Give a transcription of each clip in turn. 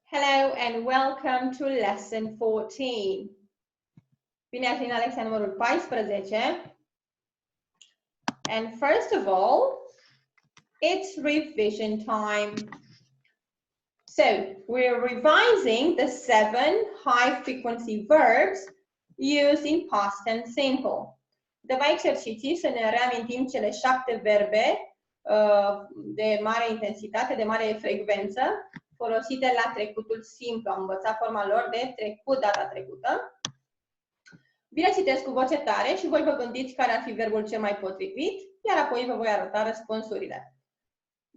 Hello and welcome to lesson 14. Bine ați venit la lecția numărul 14. And first of all, it's revision time. So, we're revising the 7 high frequency verbs used in past tense simple. Câteva exerciții să ne reamintim cele 7 verbe de mare intensitate, de mare frecvență, folosite la trecutul simplu. Am învățat forma lor de trecut data trecută. Vi le citesc cu voce tare și voi vă gândiți care ar fi verbul cel mai potrivit, iar apoi vă voi arăta răspunsurile.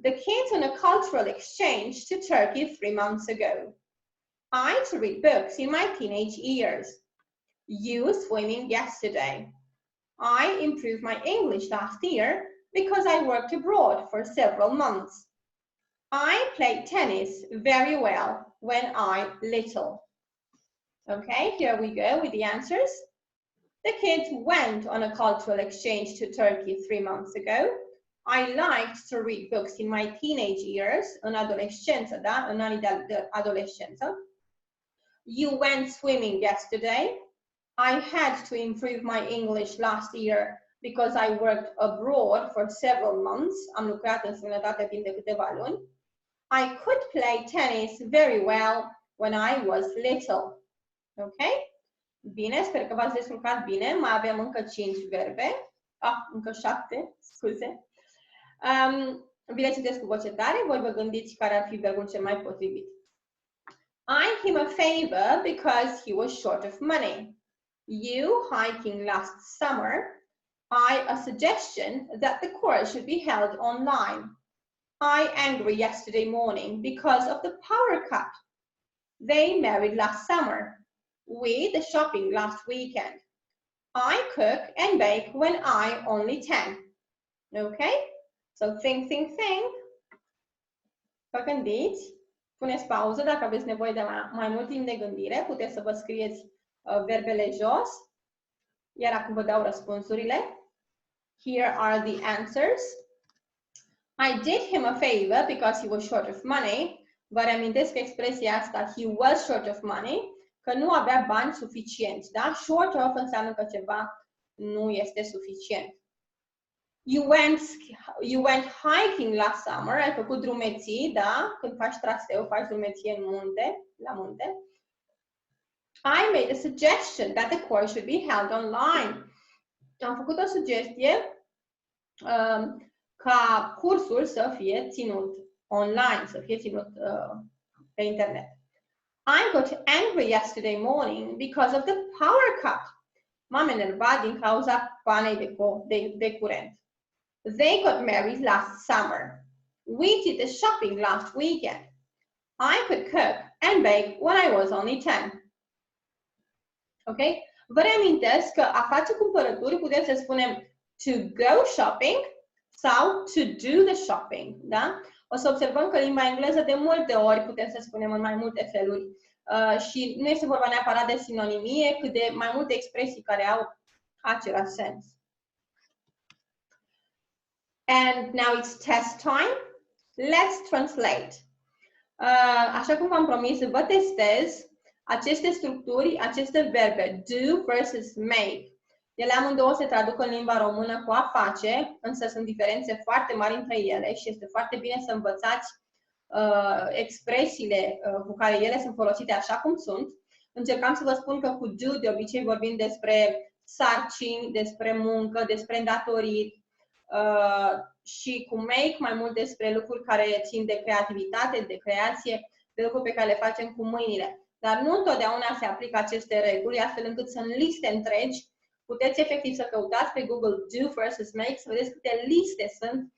The kids on a cultural exchange to Turkey 3 months ago. I to read books in my teenage years. You swimming yesterday. I improved my English last year because I worked abroad for several months. I played tennis very well when I little. Okay, here we go with the answers. The kids went on a cultural exchange to Turkey 3 months ago. I liked to read books in my teenage years, în adolescență, da? În anii de adolescență. You went swimming yesterday. I had to improve my English last year because I worked abroad for several months. Am lucrat în străinătate timp de câteva luni. I could play tennis very well when I was little. Ok? Bine, sper că v-ați descurcat bine. Mai avem încă 5 verbe. Încă 7, scuze. Vi le citesc cu voce tare, voi vă gândiți care ar fi verbul cel mai potrivit. I him a favor because he was short of money. You hiking last summer. I a suggestion that the course should be held online. I angry yesterday morning because of the power cut. They married last summer. We the shopping last weekend. I cook and bake when I only 10. Okay? So think. Vă gândiți. Puneți pauză dacă aveți nevoie de mai mult timp de gândire. Puteți să vă scrieți verbele jos. Iar acum vă dau răspunsurile. Here are the answers. I did him a favor because he was short of money. Vă reamintesc expresia asta, he was short of money, că nu avea bani suficienți, da? Short of înseamnă că ceva nu este suficient. You went hiking last summer, ai făcut drumeții, da? Când faci traseu, faci drumeție în munte, la munte. I made a suggestion that the course should be held online. Am făcut o sugestie ca cursul să fie ținut online, să fie ținut pe internet. I got angry yesterday morning because of the power cut. M-am enervat din cauza panei de curent. They got married last summer. We did the shopping last weekend. I could cook and bake when I was only 10. Ok? Vă reamintesc că a face cumpărături putem să spunem to go shopping sau to do the shopping, da? O să observăm că în limba engleză de multe ori putem să spunem în mai multe feluri și nu este vorba neapărat de sinonimie, cât de mai multe expresii care au același sens. And now it's test time. Let's translate. Așa cum v-am promis, vă testez aceste structuri, aceste verbe, do versus make. Ele amândouă se traduc în limba română cu a face, însă sunt diferențe foarte mari între ele și este foarte bine să învățați expresiile cu care ele sunt folosite așa cum sunt. Încercam să vă spun că cu do de obicei vorbim despre sarcini, despre muncă, despre îndatoriri și cu make mai mult despre lucruri care țin de creativitate, de creație, de lucruri pe care le facem cu mâinile. Dar nu întotdeauna se aplică aceste reguli, astfel încât sunt liste întregi. Puteți efectiv să căutați pe Google do versus make, să vedeți câte liste sunt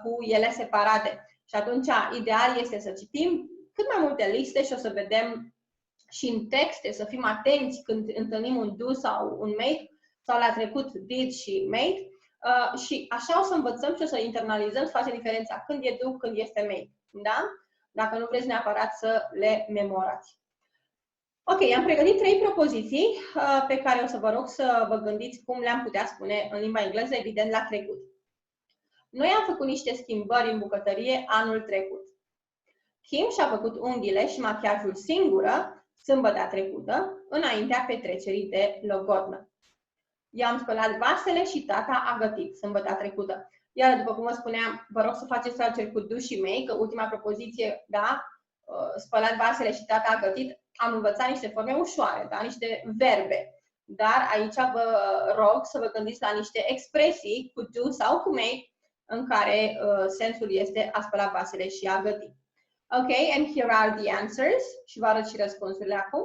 cu ele separate. Și atunci, ideal este să citim cât mai multe liste și o să vedem și în texte, să fim atenți când întâlnim un do sau un make, sau la trecut did și made. Și așa o să învățăm și o să internalizăm, să facem diferența când e do, când este make. Da? Dacă nu vreți neapărat să le memorați. Ok, am pregătit 3 propoziții pe care o să vă rog să vă gândiți cum le-am putea spune în limba engleză, evident, la trecut. Noi am făcut niște schimbări în bucătărie anul trecut. Kim și-a făcut unghiile și machiajul singură sâmbătă trecută, înaintea petrecerii de logodnă. I-am spălat vasele și tata a gătit sâmbătă trecută. Iar, după cum vă spuneam, vă rog să faceți traduceri cu do și make, că ultima propoziție, da, spălat vasele și tata a gătit, am învățat niște forme ușoare, da, niște verbe. Dar aici vă rog să vă gândiți la niște expresii cu do sau cu make, în care sensul este a spăla vasele și a găti. Ok, and here are the answers. Și vă arăt și răspunsurile acum.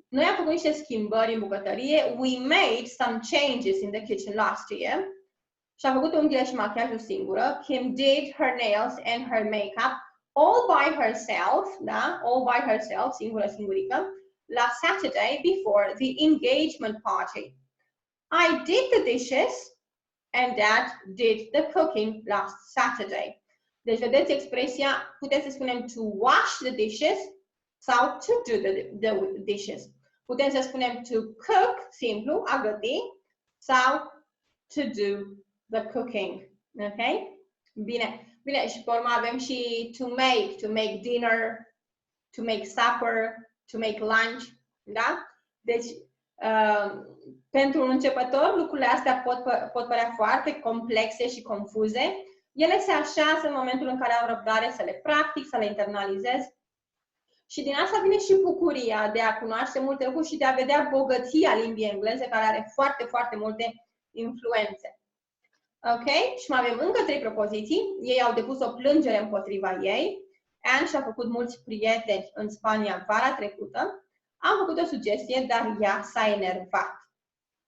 Noi am făcut niște schimbări în bucătărie. We made some changes in the kitchen last year. Și a făcut unghiile și machiajul singură. Kim did her nails and her makeup all by herself, da? All by herself, singurică, last Saturday before the engagement party. I did the dishes and Dad did the cooking last Saturday. Deci, vedeți expresia, puteți să spunem to wash the dishes sau to do the dishes. Putem să spunem to cook, simplu, a găti, sau to do the cooking. Ok? Bine. Bine, și pe urmă avem și to make dinner, to make supper, to make lunch. Da? Deci, pentru un începător, lucrurile astea pot părea foarte complexe și confuze. Ele se așează în momentul în care am răbdare să le practic, să le internalizez. Și din asta vine și bucuria de a cunoaște multe lucruri și de a vedea bogăția limbii engleze, care are foarte, foarte multe influențe. Ok? Și mai avem încă 3 propoziții. Ei au depus o plângere împotriva ei. Anne și-a făcut mulți prieteni în Spania vara trecută. Am făcut o sugestie, dar ea s-a enervat.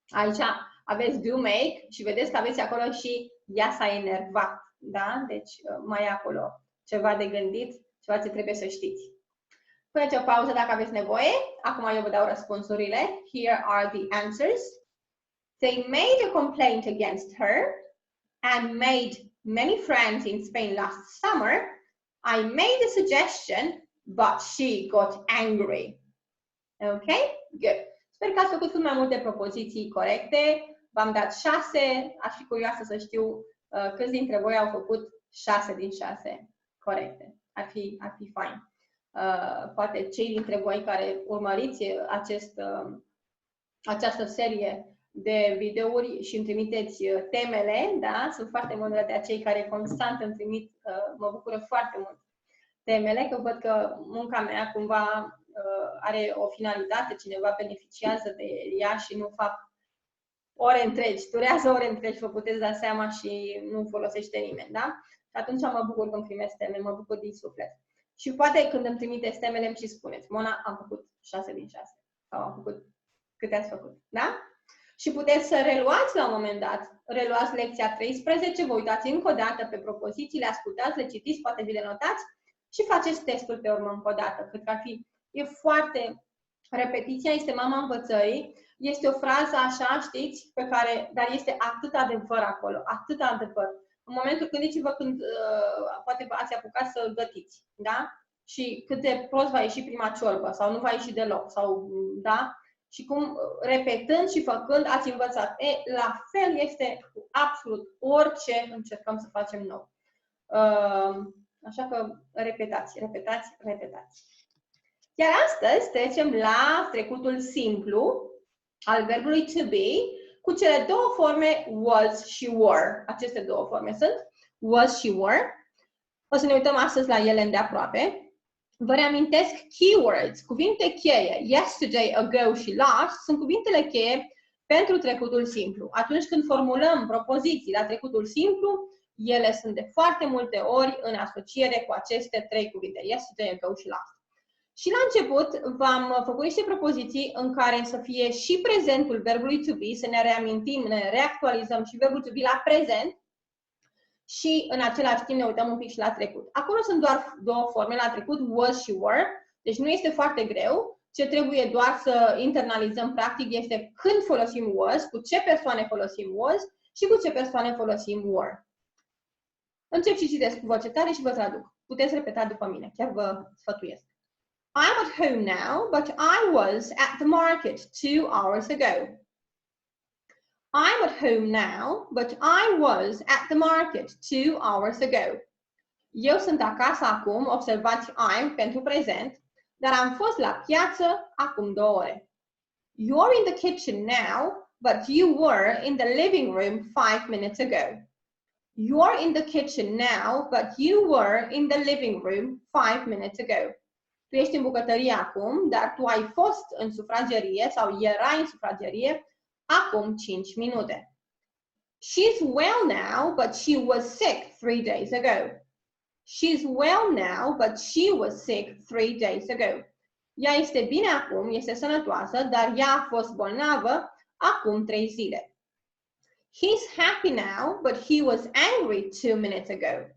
Aici aveți do make și vedeți că aveți acolo și ea s-a enervat. Da? Deci mai e acolo ceva de gândit, ceva ce trebuie să știți. Puneți o pauză dacă aveți nevoie. Acum eu vă dau răspunsurile. Here are the answers. They made a complaint against her and made many friends in Spain last summer. I made a suggestion, but she got angry. Ok? Good. Sper că ați făcut cât mai multe propoziții corecte. V-am dat 6. Aș fi curioasă să știu câți dintre voi au făcut 6 din 6 corecte. Ar fi fain. Poate cei dintre voi care urmăriți această serie de videouri și îmi trimiteți temele, da? Sunt foarte mândră de acei care constant îmi trimit, mă bucură foarte mult temele, că văd că munca mea cumva are o finalitate, cineva beneficiază de ea și nu fac ore întregi, durează ore întregi, vă puteți da seama și nu folosește nimeni, da? Și atunci mă bucur când primesc teme, mă bucur din suflet. Și poate când îmi trimiteți temele îmi și spuneți, Mona, am făcut 6 din 6. Sau am făcut câte ați făcut, da? Și puteți să reluați la un moment dat, reluați lecția 13, vă uitați încă o dată pe propoziții, le ascultați, le citiți, poate vi le notați și faceți testul pe urmă încă o dată. Cred că ar fi, e foarte, repetiția este mama învățării, este o frază așa, știți, pe care, dar este atât adevăr acolo, atât adevăr. În momentul, gândiți-vă când poate ați apucat să gătiți, da? Și cât de prost va ieși prima ciorbă sau nu va ieși deloc, sau, da? Și cum, repetând și făcând, ați învățat. La fel este cu absolut orice încercăm să facem nou. Așa că repetați. Iar astăzi trecem la trecutul simplu al verbului to be, cu cele două forme was și were. Aceste două forme sunt was și were. O să ne uităm astăzi la ele îndeaproape. Vă reamintesc keywords, cuvinte cheie. Yesterday, ago și last sunt cuvintele cheie pentru trecutul simplu. Atunci când formulăm propoziții la trecutul simplu, ele sunt de foarte multe ori în asociere cu aceste 3 cuvinte. Yesterday, ago și last. Și la început v-am făcut niște propoziții în care să fie și prezentul verbului to be, să ne reamintim, ne reactualizăm și verbul to be la prezent și în același timp ne uităm un pic și la trecut. Acolo sunt doar două forme la trecut, was și were, deci nu este foarte greu. Ce trebuie doar să internalizăm practic este când folosim was, cu ce persoane folosim was și cu ce persoane folosim were. Încep și citesc cu voce tare și vă traduc. Puteți repeta după mine, chiar vă sfătuiesc. I'm at home now, but I was at the market 2 hours ago. I'm at home now, but I was at the market 2 hours ago. Eu sunt acasă acum, observați I'm pentru prezent, dar am fost la piață acum 2 ore. You're in the kitchen now, but you were in the living room 5 minutes ago. You're in the kitchen now, but you were in the living room 5 minutes ago. Tu ești în bucătărie acum, dar tu ai fost în sufragerie sau erai în sufragerie acum 5 minute. She's well now, but she was sick 3 days ago. She's well now, but she was sick 3 days ago. Ea este bine acum, este sănătoasă, dar ea a fost bolnavă acum 3 zile. He's happy now, but he was angry 2 minutes ago.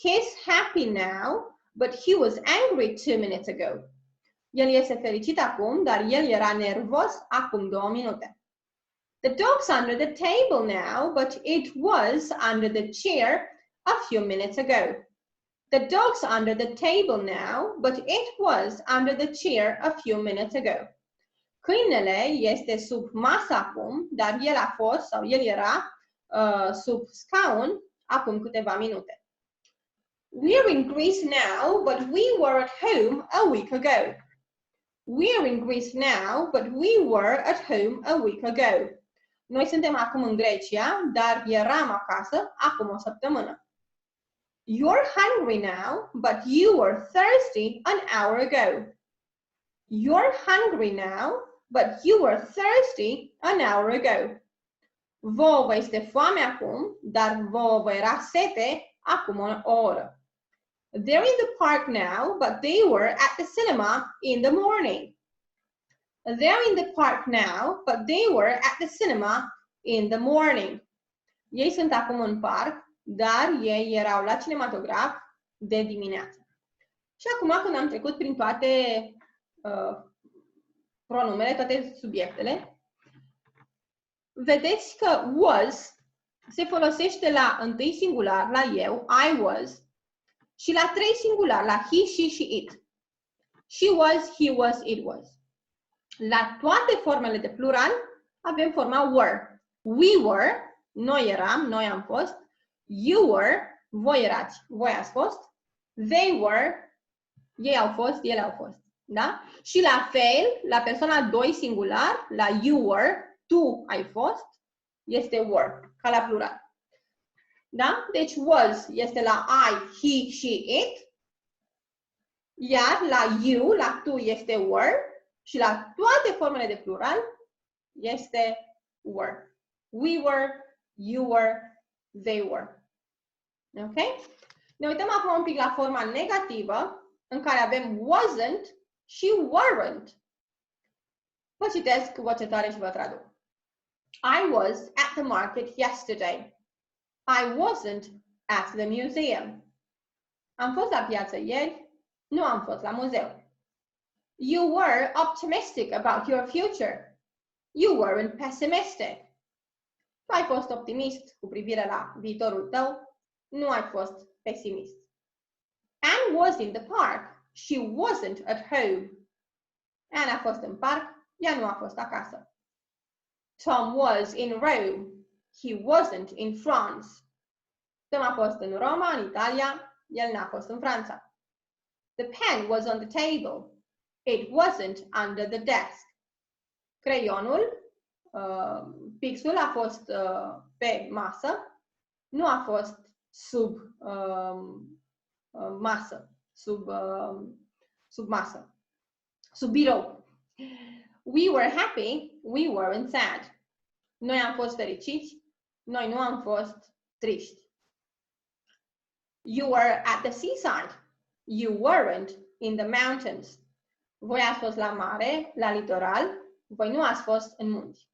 He's happy now, but he was angry 2 minutes ago. El este fericit acum, dar el era nervos acum 2 minute. The dog's under the table now, but it was under the chair a few minutes ago. The dog's under the table now, but it was under the chair a few minutes ago. Câinele este sub masă acum, dar el a fost sau el era sub scaun acum câteva minute. We're in Greece now, but we were at home a week ago. We're in Greece now, but we were at home a week ago. Noi suntem acum în Grecia, dar eram acasă acum o săptămână. You're hungry now, but you were thirsty an hour ago. You're hungry now, but you were thirsty an hour ago. Vouă vă este foame acum, dar vouă vă era sete acum o oră. They're in the park now, but they were at the cinema in the morning. They're in the park now, but they were at the cinema in the morning. Ei sunt acum în parc, dar ei erau la cinematograf de dimineață. Și acum, când am trecut prin toate pronumele, toate subiectele, vedeți că was se folosește la întâi singular, la eu, I was, și la 3 singular, la he, she și it. She was, he was, it was. La toate formele de plural avem forma were. We were, noi eram, noi am fost. You were, voi erați, voi ați fost. They were, ei au fost, ele au fost. Da? Și la fel, la persoana 2 singular, la you were, tu ai fost, este were, ca la plural. Da? Deci was este la I, he, she, it. Iar la you, la tu este were. Și la toate formele de plural este were. We were, you were, they were. Ok? Ne uităm acum un pic la forma negativă, în care avem wasn't și weren't. Vă citesc vocetare și vă traduc. I was at the market yesterday. I wasn't at the museum. Am fost la piață ieri, nu am fost la muzeu. You were optimistic about your future. You weren't pessimistic. Tu ai fost optimist cu privire la viitorul tău, nu ai fost pesimist. Anne was in the park. She wasn't at home. Anne a fost în parc, ea nu a fost acasă. Tom was in Rome. He wasn't in France. Tom a fost în Roma, în Italia, el n-a fost în Franța. The pen was on the table. It wasn't under the desk. Creionul, pixul a fost pe masă, nu a fost sub masă, sub masă, sub birou. We were happy, we weren't sad. Noi am fost fericiți, noi nu am fost triști. You were at the seaside. You weren't in the mountains. Voi ați fost la mare, la litoral, voi nu ați fost în munți.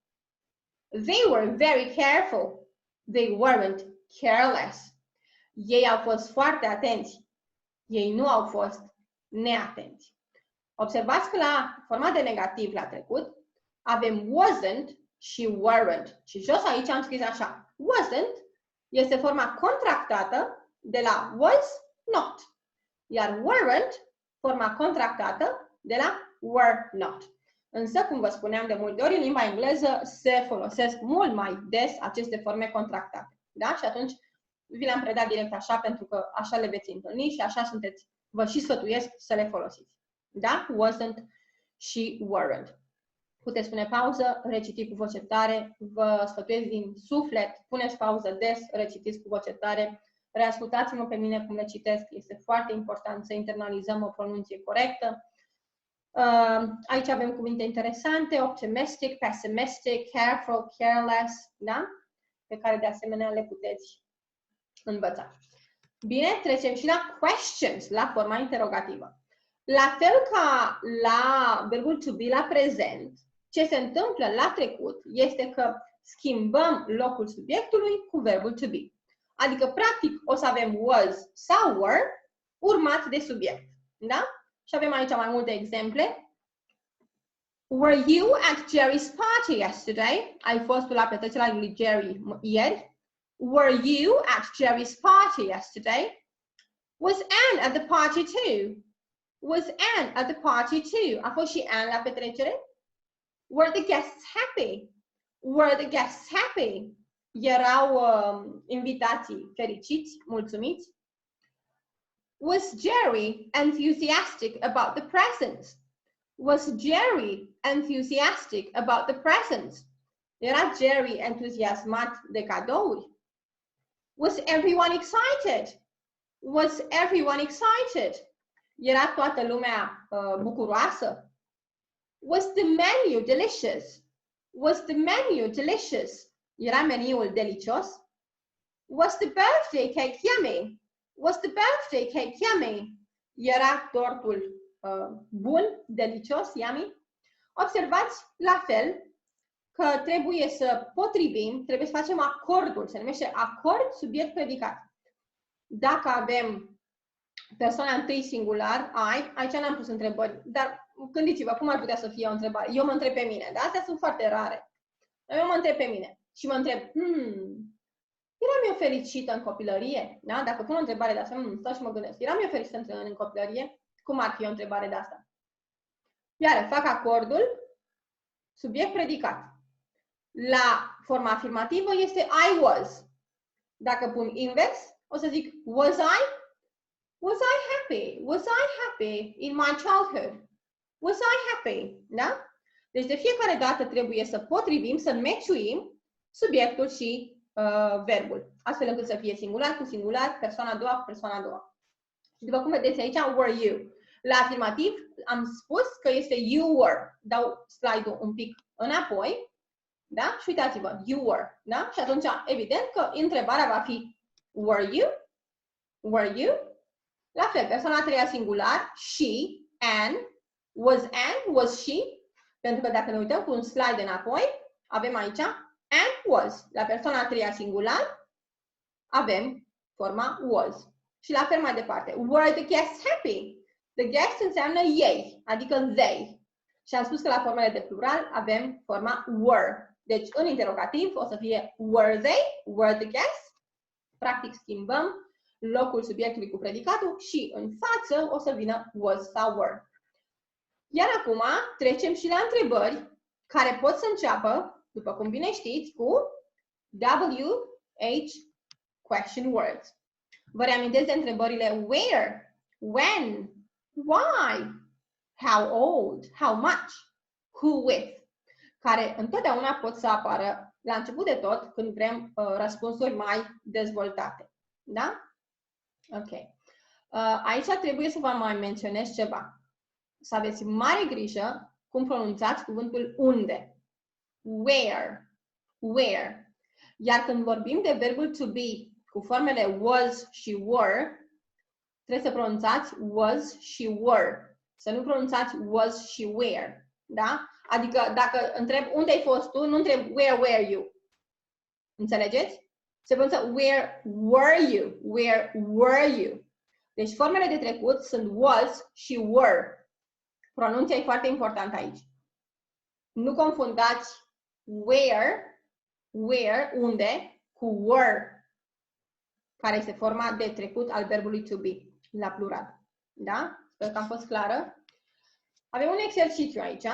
They were very careful. They weren't careless. Ei au fost foarte atenți. Ei nu au fost neatenți. Observați că la forma de negativ la trecut avem wasn't și weren't. Și jos aici am scris așa. Wasn't este forma contractată de la was not. Iar weren't, forma contractată de la were not. Însă, cum vă spuneam de multe ori, în limba engleză se folosesc mult mai des aceste forme contractate. Da? Și atunci vi le-am predat direct așa, pentru că așa le veți întâlni și așa sunteți. Vă și sfătuiesc să le folosiți. Da? Wasn't și weren't. Puteți pune pauză, recitiți cu voce tare, vă sfătuiesc din suflet, puneți pauză des, recitiți cu voce tare, reascultați-mă pe mine cum le citesc, este foarte important să internalizăm o pronunție corectă. Aici avem cuvinte interesante, optimistic, pessimistic, careful, careless, da? Pe care de asemenea le puteți învăța. Bine, trecem și la questions, la forma interogativă. La fel ca la verbul to be la prezent, ce se întâmplă la trecut este că schimbăm locul subiectului cu verbul to be. Adică, practic, o să avem was sau were urmat de subiect. Da? Și avem aici mai multe exemple. Were you at Jerry's party yesterday? Ai fost la petrecerea lui Jerry ieri? Were you at Jerry's party yesterday? Was Anne at the party too? Was Anne at the party too? A fost și Anne la petrecere? Were the guests happy? Were the guests happy? Erau invitații fericiți, mulțumiți? Was Jerry enthusiastic about the presents? Was Jerry enthusiastic about the presents? Era Jerry entuziasmat de cadouri? Was everyone excited? Was everyone excited? Era toată lumea bucuroasă? Was the menu delicious? Was the menu delicious? Era meniul delicios? Was the birthday cake yummy? Was the birthday cake yummy? Era tortul bun, delicios, yummy? Observați la fel că trebuie să potrivim, trebuie să facem acordul, se numește acord subiect-predicat. Dacă avem persoana întâi singular, I, aici n-am pus întrebări, dar gândiți-vă, cum ar putea să fie o întrebare? Eu mă întreb pe mine, dar astea sunt foarte rare. Eu mă întreb pe mine și mă întreb, eram eu fericită în copilărie? Da? Dacă pun o întrebare de asta, stau și mă gândesc, eram eu fericită în copilărie? Cum ar fi o întrebare de asta? Iar fac acordul subiect-predicat. La forma afirmativă este I was. Dacă pun invers, o să zic was I? Was I happy? Was I happy in my childhood? Was I happy? Da? Deci de fiecare dată trebuie să potrivim, să meciuim subiectul și verbul. Astfel încât să fie singular cu singular, persoana a doua cu persoana a doua. Și după cum vedeți aici, were you. La afirmativ am spus că este you were. Dau slide-ul un pic înapoi. Da? Și uitați-vă, you were. Da? Și atunci, evident că întrebarea va fi were you? Were you? La fel, persoana a treia singular, she, Anne. Was Anne? Was she? Pentru că dacă ne uităm cu un slide înapoi, avem aici Anne was. La persoana a treia singular, avem forma was. Și la fel mai departe. Were the guests happy? The guests înseamnă ei, adică they. Și am spus că la formele de plural avem forma were. Deci în interogativ o să fie were they? Were the guests? Practic schimbăm locul subiectului cu predicatul și în față o să vină was sau were. Iar acum trecem și la întrebări care pot să înceapă, după cum bine știți, cu WH question words. Vă reamintesc de întrebările where, when, why, how old, how much, who with, care întotdeauna pot să apară la început de tot când vrem răspunsuri mai dezvoltate. Da? Ok. Aici trebuie să vă mai menționez ceva. Să aveți mare grijă cum pronunțați cuvântul unde. Where. Where. Iar când vorbim de verbul to be cu formele was și were, trebuie să pronunțați was și were. Să nu pronunțați was și where. Da? Adică dacă întreb unde ai fost tu, nu întreb where were you. Înțelegeți? Se pronunță where were you. Where were you. Deci formele de trecut sunt was și were. Pronunția e foarte importantă aici. Nu confundați where, unde, cu were, care este forma de trecut al verbului to be, la plural. Da? Sper că am fost clară. Avem un exercițiu aici,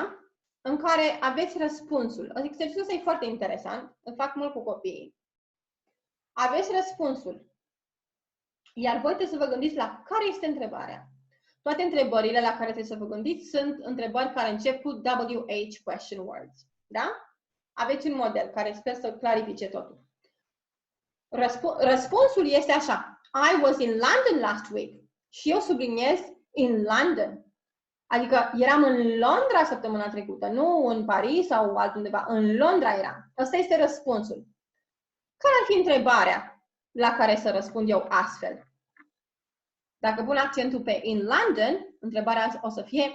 în care aveți răspunsul. Exercițiul ăsta e foarte interesant, îl fac mult cu copiii. Aveți răspunsul Iar voi trebuie să vă gândiți la care este întrebarea. Toate întrebările la care trebuie să vă gândiți sunt întrebări care încep cu WH question words. Da? Aveți un model care sper să clarifice totul. Răspunsul este așa. I was in London last week. Și eu subliniez in London. Adică eram în Londra săptămâna trecută, nu în Paris sau altundeva. În Londra eram. Ăsta este răspunsul. Care ar fi întrebarea la care să răspund eu astfel? Dacă pun accentul pe in London, întrebarea o să fie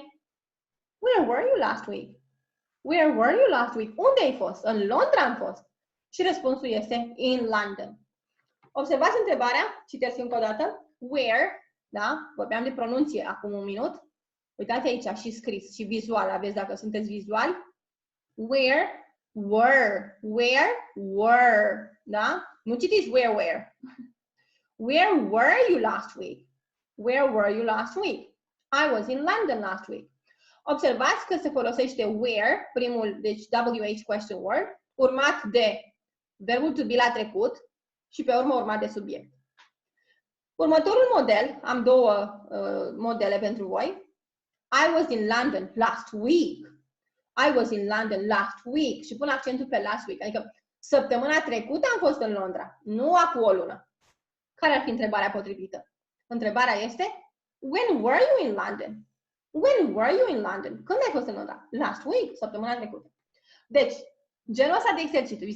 Where were you last week? Where were you last week? Unde ai fost? În Londra am fost. Și răspunsul este in London. Observați întrebarea, citesc încă o dată. Where, da? Vorbeam de pronunție acum un minut. Uitați aici și scris și vizual, aveți dacă sunteți vizuali. Where, were, da? Nu citiți where. Where were you last week? Where were you last week? I was in London last week. Observați că se folosește where, primul, deci WH question word, urmat de verbul to be la trecut și pe urmă urmat de subiect. Următorul model, am două modele pentru voi. I was in London last week. I was in London last week. Și pun accentul pe last week. Adică săptămâna trecută am fost în Londra, nu acum o lună. Care ar fi întrebarea potrivită? Întrebarea este When were you in London? When were you in London? Când ai fost în Londra? Last week, săptămâna trecută. Deci, genul ăsta de exercițiu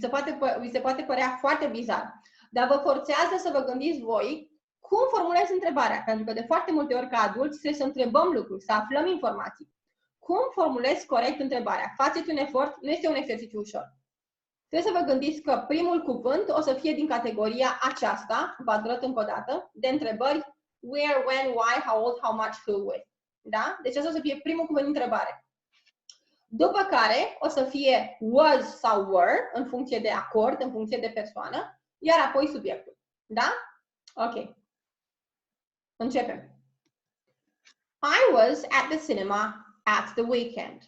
vi se poate părea foarte bizar, dar vă forțează să vă gândiți voi cum formulezi întrebarea, pentru că de foarte multe ori ca adulți trebuie să întrebăm lucruri, să aflăm informații. Cum formulezi corect întrebarea? Faceți un efort, nu este un exercițiu ușor. Trebuie să vă gândiți că primul cuvânt o să fie din categoria aceasta, vă arăt încă o dată, de întrebări where, when, why, how old, how much, who, with. Da? Deci asta o să fie primul cuvânt de întrebare. După care o să fie was sau were, în funcție de acord, în funcție de persoană, iar apoi subiectul. Da? Ok. Începem. I was at the cinema at the weekend.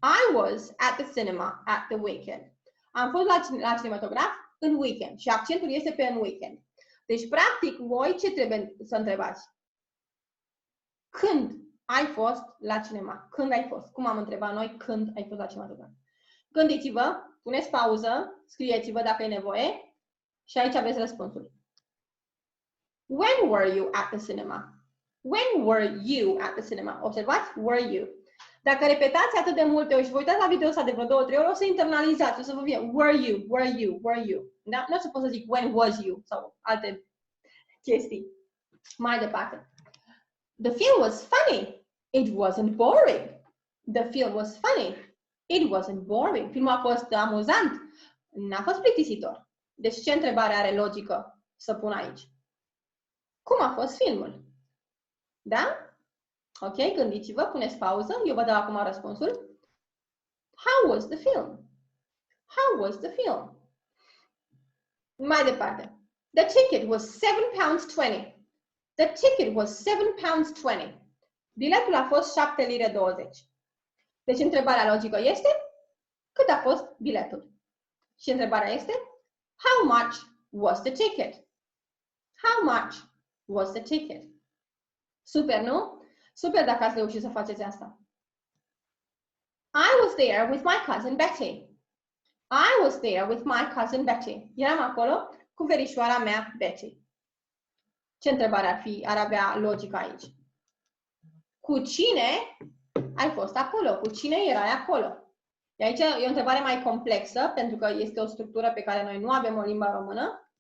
I was at the cinema at the weekend. Am fost la cinematograf în weekend și accentul este pe în weekend. Deci, practic, voi ce trebuie să întrebați? Când ai fost la cinema? Când ai fost? Cum am întrebat noi când ai fost la cinematograf? Gândiți-vă, puneți pauză, scrieți-vă dacă e nevoie și aici aveți răspunsul. When were you at the cinema? When were you at the cinema? Observați? Were you. Dacă repetați atât de multe ori și vă uitați la video ăsta de vreo 2-3 ori, o să internalizați, o să vă fie were you. Da? Nu o să pot să zic when was you sau alte chestii. Mai departe. The film was funny. It wasn't boring. The film was funny. It wasn't boring. Filmul a fost amuzant. N-a fost plictisitor. Deci ce întrebare are logică să pun aici? Cum a fost filmul? Da? Ok, gândiți-vă, puneți pauză. Eu vă dau acum răspunsul. How was the film? How was the film? Mai departe. The ticket was £7.20. The ticket was £7.20. Biletul a fost 7 lire 20. Deci întrebarea logică este cât a fost biletul? Și întrebarea este how much was the ticket? How much was the ticket? Super, nu? Super dacă ați reușit să faceți asta. I was there with my cousin Betty. I was there with my cousin Betty. Eram acolo cu verișoara mea Betty. Ce întrebare ar avea logica aici? Cu cine ai fost acolo? Cu cine erai acolo? De aici e o întrebare mai complexă, pentru că este o structură pe care noi nu avem în limba română.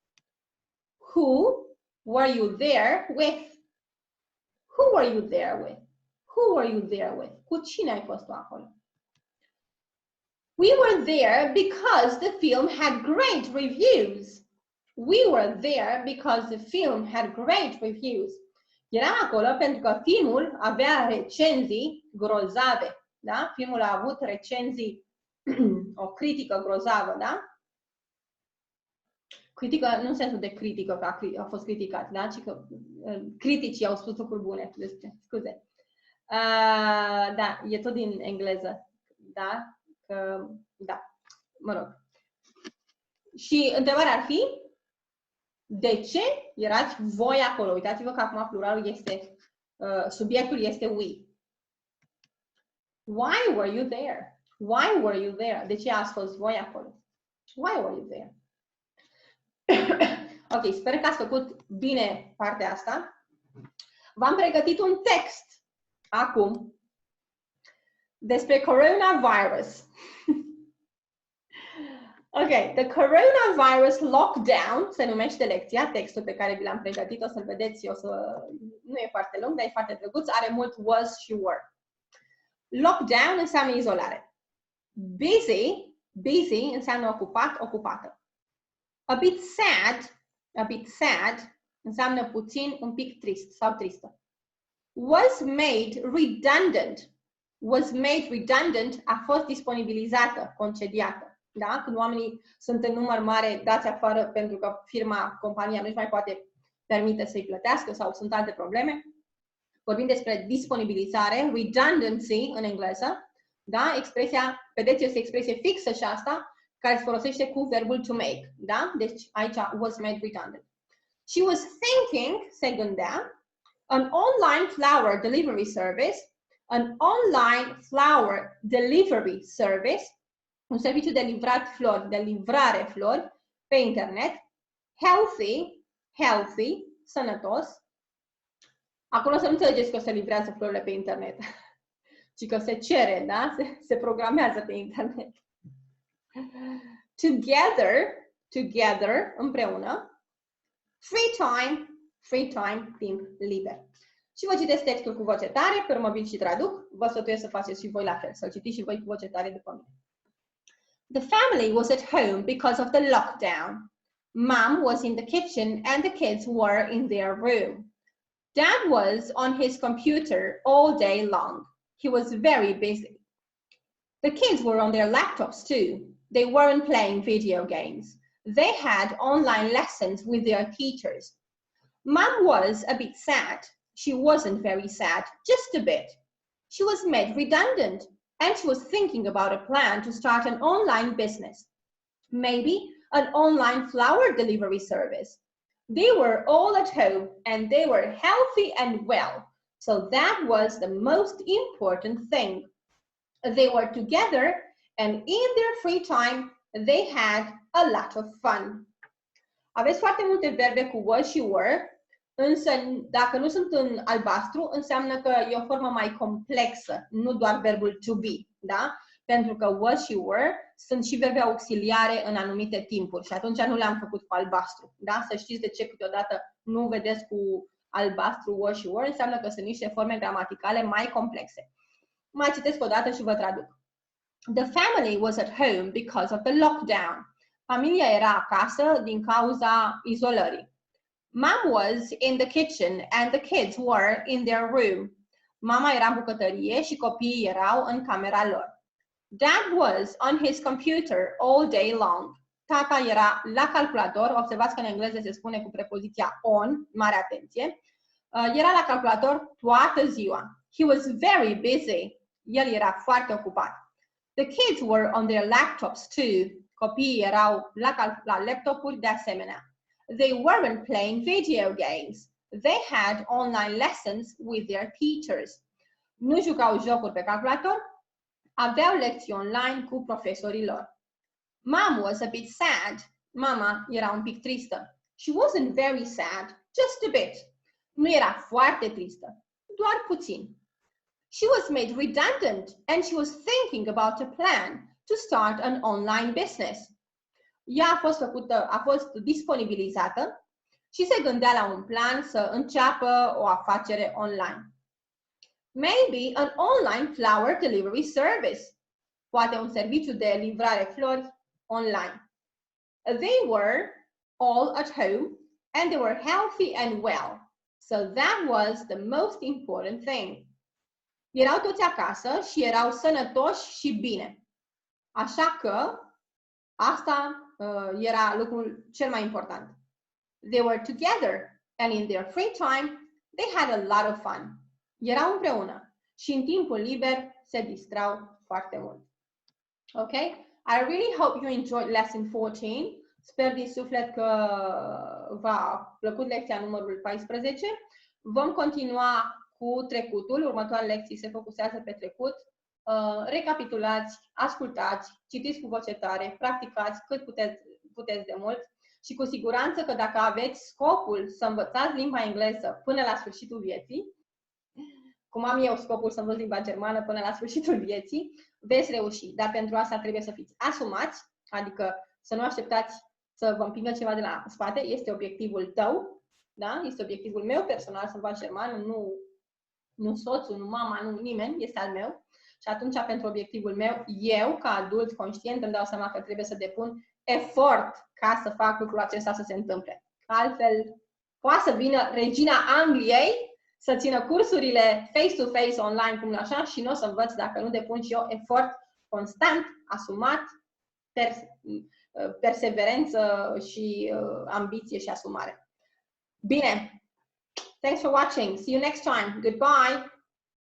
Who were you there with? Who were you there with? Who were you there with? Cu cine ai fost tu acolo? We were there because the film had great reviews. We were there because the film had great reviews. Eram acolo pentru că filmul avea recenzii grozave. Da? Filmul a avut recenzii, o critică grozavă, da? Critică, nu în sensul de critică, că a fost criticat, da? Ci că criticii au spus lucruri bune despre, scuze. Da, e tot din engleză, da? Da, mă rog. Și întrebarea ar fi, De ce erați voi acolo? Uitați-vă că acum pluralul este, subiectul este we. Why were you there? Why were you there? De ce ați fost voi acolo? Why were you there? Ok, sper că ați făcut bine partea asta. V-am pregătit un text acum despre coronavirus. Ok, the coronavirus lockdown se numește lecția, textul pe care vi l-am pregătit, o să-l vedeți, nu e foarte lung, dar e foarte drăguț, are mult was și were. Lockdown înseamnă izolare. Busy înseamnă ocupat, ocupată. A bit sad înseamnă puțin, un pic trist sau tristă. Was made redundant a fost disponibilizată, concediată. Da? Când oamenii sunt în număr mare dați afară pentru că compania nu-și mai poate permite să-i plătească sau sunt alte probleme. Vorbim despre disponibilizare, redundancy în engleză. Da? Expresia, vedeți, este expresie fixă și asta, care se folosește cu verbul to make. Da? Deci aici was made redundant. She was thinking, se gândea, an online flower delivery service, un serviciu de livrat flori, de livrare flori pe internet, healthy, sănătos. Acolo să nu înțelegeți că se livrează florile pe internet, ci că se cere, da? Se programează pe internet. Together, împreună. Free time, timp liber. Și vă citesc textul cu voce tare, pe urmă vin și traduc. Vă sfătuiesc să faceți și voi la fel, să-l citiți și voi cu voce tare după mine. The family was at home because of the lockdown. Mom was in the kitchen and the kids were in their room. Dad was on his computer all day long. He was very busy. The kids were on their laptops too. They weren't playing video games. They had online lessons with their teachers. Mom was a bit sad. She wasn't very sad, just a bit. She was made redundant, and she was thinking about a plan to start an online business. Maybe an online flower delivery service. They were all at home, and they were healthy and well, so that was the most important thing. They were together, and in their free time, they had a lot of fun. Aveți foarte multe verbe cu was și were, însă dacă nu sunt în albastru, înseamnă că e o formă mai complexă, nu doar verbul to be, da? Pentru că was și were sunt și verbe auxiliare în anumite timpuri și atunci nu le-am făcut cu albastru, da? Să știți de ce câteodată nu vedeți cu albastru was și were, înseamnă că sunt niște forme gramaticale mai complexe. Mai citesc o dată și vă traduc. The family was at home because of the lockdown. Familia era acasă din cauza izolării. Mom was in the kitchen and the kids were in their room. Mama era în bucătărie și copiii erau în camera lor. Dad was on his computer all day long. Tata era la calculator. Observați că în engleză se spune cu prepoziția on, mare atenție. Era la calculator toată ziua. He was very busy. El era foarte ocupat. The kids were on their laptops too. Copiii erau la laptopuri de asemenea. They weren't playing video games. They had online lessons with their teachers. Nu jucau jocuri pe calculator, aveau lecții online cu profesorii lor. Mom was a bit sad. Mama era un pic tristă. She wasn't very sad, just a bit. Nu era foarte tristă, doar puțin. She was made redundant and she was thinking about a plan to start an online business. Ea a fost disponibilizată și se gândea la un plan să înceapă o afacere online. Maybe an online flower delivery service. Poate un serviciu de livrare flori online. They were all at home and they were healthy and well. So that was the most important thing. Erau toți acasă și erau sănătoși și bine. Așa că asta era lucrul cel mai important. They were together and in their free time they had a lot of fun. Erau împreună și în timpul liber se distrau foarte mult. Okay? I really hope you enjoyed lesson 14. Sper din suflet că v-a plăcut lecția numărul 14. Vom continua cu trecutul. Următoarele lecții se focusează pe trecut. Recapitulați, ascultați, citiți cu voce tare, practicați cât puteți de mult și cu siguranță că dacă aveți scopul să învățați limba engleză până la sfârșitul vieții, cum am eu scopul să învăț limba germană până la sfârșitul vieții, veți reuși. Dar pentru asta trebuie să fiți asumați, adică să nu așteptați să vă împingă ceva de la spate, este obiectivul tău, da? Este obiectivul meu personal să învăț germană, nu soțul, nu mama, nu nimeni, este al meu. Și atunci, pentru obiectivul meu, eu, ca adult conștient, îmi dau seama că trebuie să depun efort ca să fac lucrul acesta să se întâmple. Altfel, poate să vină regina Angliei să țină cursurile face-to-face online, cum așa, și nu o să învăț dacă nu depun și eu efort constant, asumat, perseverență și ambiție și asumare. Bine! Thanks for watching. See you next time. Goodbye!